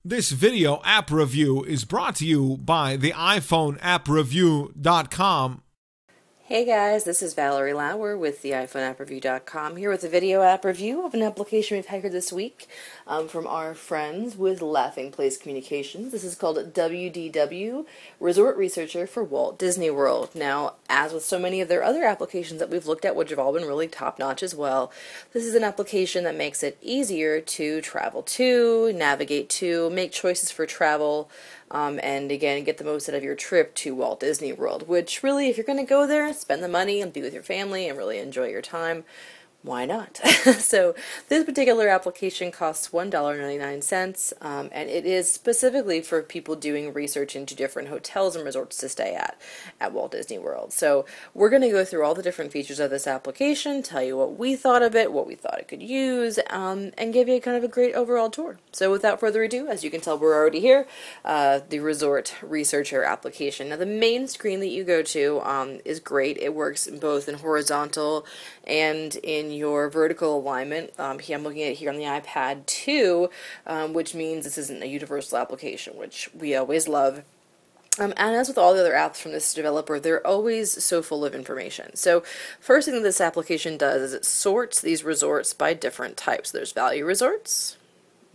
This video app review is brought to you by the iPhone appreview.com. Hey guys, this is Valerie Lauer with the iPhoneAppReview.com here with a video app review of an application we've had here this week from our friends with Laughing Place Communications. This is called WDW Resort Researcher for Walt Disney World. Now, as with so many of their other applications that we've looked at, which have all been really top-notch as well, this is an application that makes it easier to travel to, navigate to, make choices for travel, and again, get the most out of your trip to Walt Disney World, which really, if you're going to go there, spend the money and be with your family and really enjoy your time, why not? So this particular application costs $1.99, and it is specifically for people doing research into different hotels and resorts to stay at Walt Disney World. So we're going to go through all the different features of this application, tell you what we thought of it, what we thought it could use, and give you kind of a great overall tour. So without further ado, as you can tell, we're already here, the Resort Researcher application. Now the main screen that you go to is great. It works both in horizontal and in your vertical alignment. Here I'm looking at it here on the iPad 2, which means this isn't a universal application, which we always love. And as with all the other apps from this developer, they're always so full of information. So first thing that this application does is it sorts these resorts by different types. There's value resorts,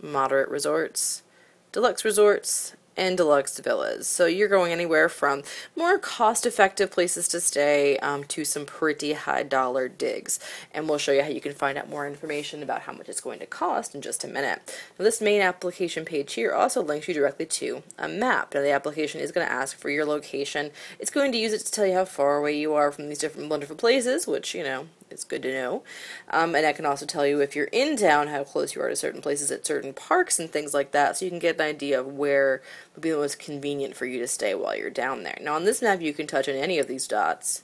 moderate resorts, deluxe resorts, and deluxe villas. So you're going anywhere from more cost-effective places to stay to some pretty high-dollar digs. And we'll show you how you can find out more information about how much it's going to cost in just a minute. Now, this main application page here also links you directly to a map. Now the application is going to ask for your location. It's going to use it to tell you how far away you are from these different wonderful places, which, you know, it's good to know. And I can also tell you if you're in town how close you are to certain places at certain parks and things like that, so you can get an idea of where would be the most convenient for you to stay while you're down there. Now on this map you can touch on any of these dots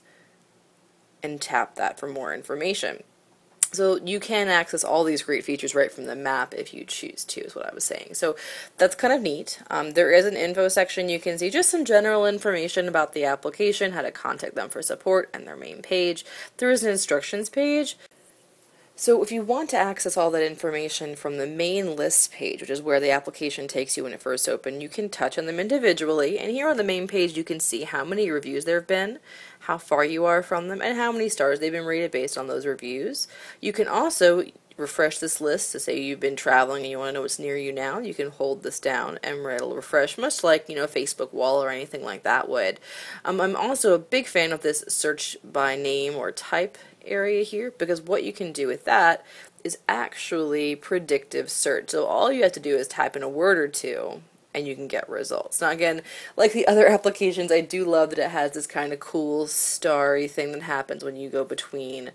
and tap that for more information. So you can access all these great features right from the map if you choose to, is what I was saying. So that's kind of neat. There is an info section. You can see just some general information about the application, how to contact them for support, and their main page. There is an instructions page. So if you want to access all that information from the main lists page, which is where the application takes you when it first opens, you can touch on them individually. And here on the main page you can see how many reviews there have been, how far you are from them, and how many stars they've been rated based on those reviews. You can also refresh this list to say you've been traveling and you want to know what's near you now. You can hold this down and it'll refresh, much like, you know, a Facebook wall or anything like that would. I'm also a big fan of this search by name or type area here, because what you can do with that is actually predictive search. So all you have to do is type in a word or two and you can get results. Now again, like the other applications, I do love that it has this kind of cool starry thing that happens when you go between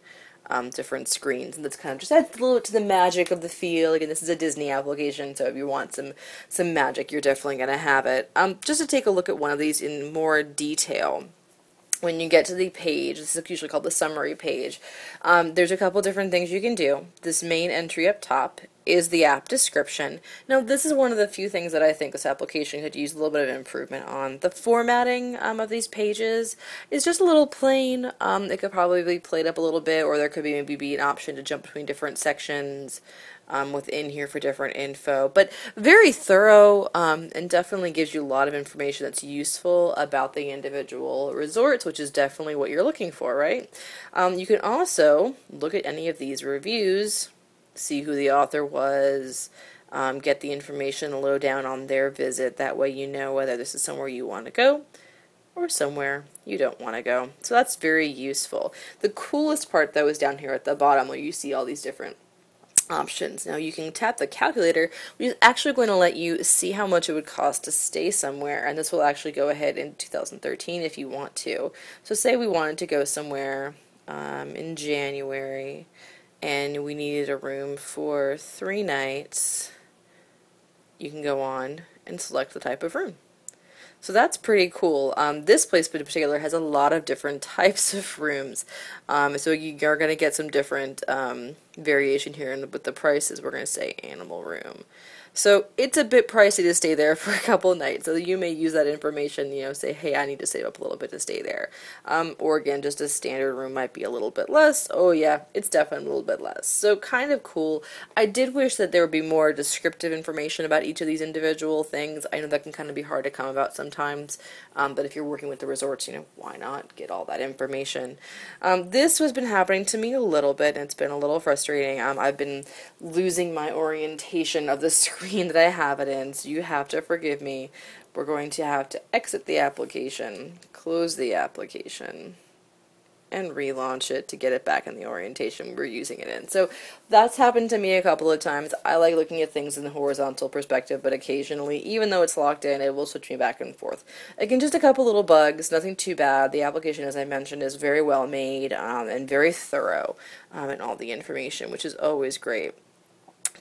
different screens, and that's kind of just adds a little bit to the magic of the feel. Again, this is a Disney application, so if you want some magic, you're definitely going to have it. Just to take a look at one of these in more detail. When you get to the page, this is usually called the summary page, there's a couple different things you can do. This main entry up top is the app description. Now this is one of the few things that I think this application could use a little bit of improvement on. The formatting of these pages is just a little plain. It could probably be played up a little bit, or there could maybe be an option to jump between different sections within here for different info, but very thorough and definitely gives you a lot of information that's useful about the individual resorts, which is definitely what you're looking for, right? You can also look at any of these reviews, see who the author was, get the information low down on their visit. That way you know whether this is somewhere you want to go or somewhere you don't want to go. So that's very useful. The coolest part though is down here at the bottom where you see all these different options. Now you can tap the calculator, which is actually going to let you see how much it would cost to stay somewhere, and this will actually go ahead in 2013 if you want to. So say we wanted to go somewhere in January and we needed a room for 3 nights. You can go on and select the type of room. So that's pretty cool. This place in particular has a lot of different types of rooms. So you are going to get some different variation here with the prices. We're going to say animal room. So it's a bit pricey to stay there for a couple nights. So you may use that information, say, hey, I need to save up a little bit to stay there. Or again, just a standard room might be a little bit less. Oh yeah, it's definitely a little bit less. So kind of cool. I did wish that there would be more descriptive information about each of these individual things. I know that can kind of be hard to come about sometimes, but if you're working with the resorts, why not get all that information? This has been happening to me a little bit, and it's been a little frustrating. I've been losing my orientation of the screen that I have it in, so you have to forgive me. We're going to have to exit the application, close the application, and relaunch it to get it back in the orientation we're using it in. So that's happened to me a couple of times. I like looking at things in the horizontal perspective, but occasionally, even though it's locked in, it will switch me back and forth. Again, just a couple little bugs, nothing too bad. The application, as I mentioned, is very well made and very thorough in all the information, which is always great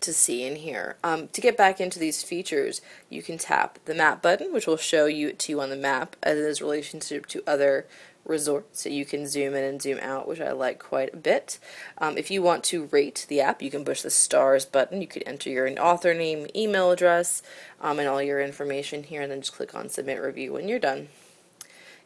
to see in here. To get back into these features, you can tap the map button, which will show you on the map as it is relationship to other resorts, so you can zoom in and zoom out, which I like quite a bit. If you want to rate the app, you can push the stars button. You could enter your author name, email address, and all your information here, and then just click on submit review when you're done.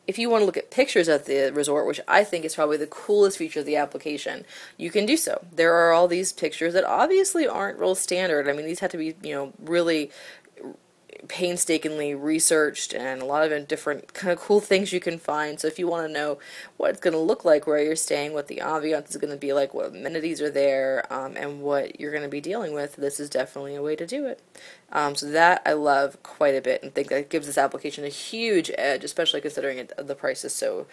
If you want to look at pictures at the resort, which I think is probably the coolest feature of the application, you can do so. There are all these pictures that obviously aren't real standard. I mean, these have to be, really painstakingly researched, and a lot of different kind of cool things you can find. So if you want to know what it's going to look like where you're staying, what the ambiance is going to be like, what amenities are there, and what you're going to be dealing with, this is definitely a way to do it. So that I love quite a bit, and think that gives this application a huge edge, especially considering the price is so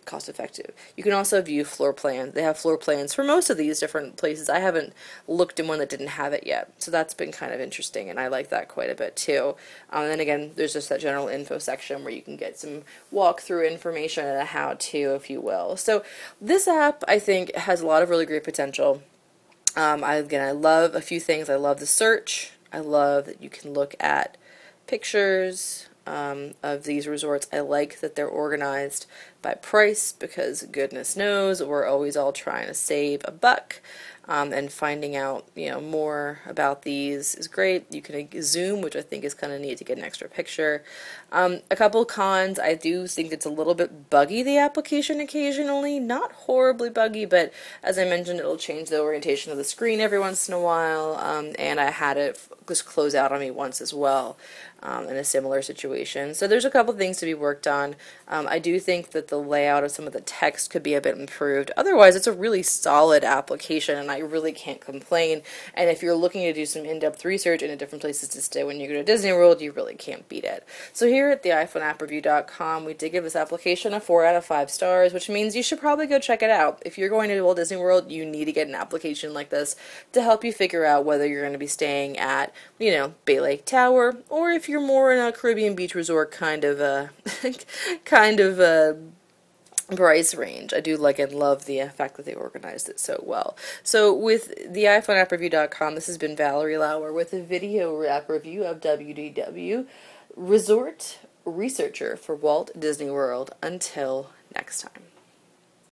cost effective. You can also view floor plans. They have floor plans for most of these different places. I haven't looked in one that didn't have it yet, so that's been kind of interesting, and I like that quite a bit too. And then again, there's just that general info section where you can get some walkthrough information and a how-to, if you will. So this app, I think, has a lot of really great potential. I love a few things. I love the search. I love that you can look at pictures of these resorts. I like that they're organized by price, because goodness knows we're always all trying to save a buck, and finding out more about these is great. You can zoom, which I think is kind of neat to get an extra picture. A couple cons: I do think it's a little bit buggy, the application, occasionally. Not horribly buggy, but as I mentioned, it'll change the orientation of the screen every once in a while, and I had it just close out on me once as well in a similar situation. So there's a couple things to be worked on. I do think that the layout of some of the text could be a bit improved. Otherwise, it's a really solid application, and I really can't complain. And if you're looking to do some in-depth research into different places to stay when you go to Disney World, you really can't beat it. So here at the iPhoneAppReview.com, we did give this application a 4 out of 5 stars, which means you should probably go check it out. If you're going to Walt Disney World, you need to get an application like this to help you figure out whether you're going to be staying at, Bay Lake Tower, or if you're more in a Caribbean beach resort kind of price range. I do like and love the fact that they organized it so well. So with the iPhoneAppReview.com, this has been Valerie Lauer with a video app review of WDW Resort Researcher for Walt Disney World. Until next time.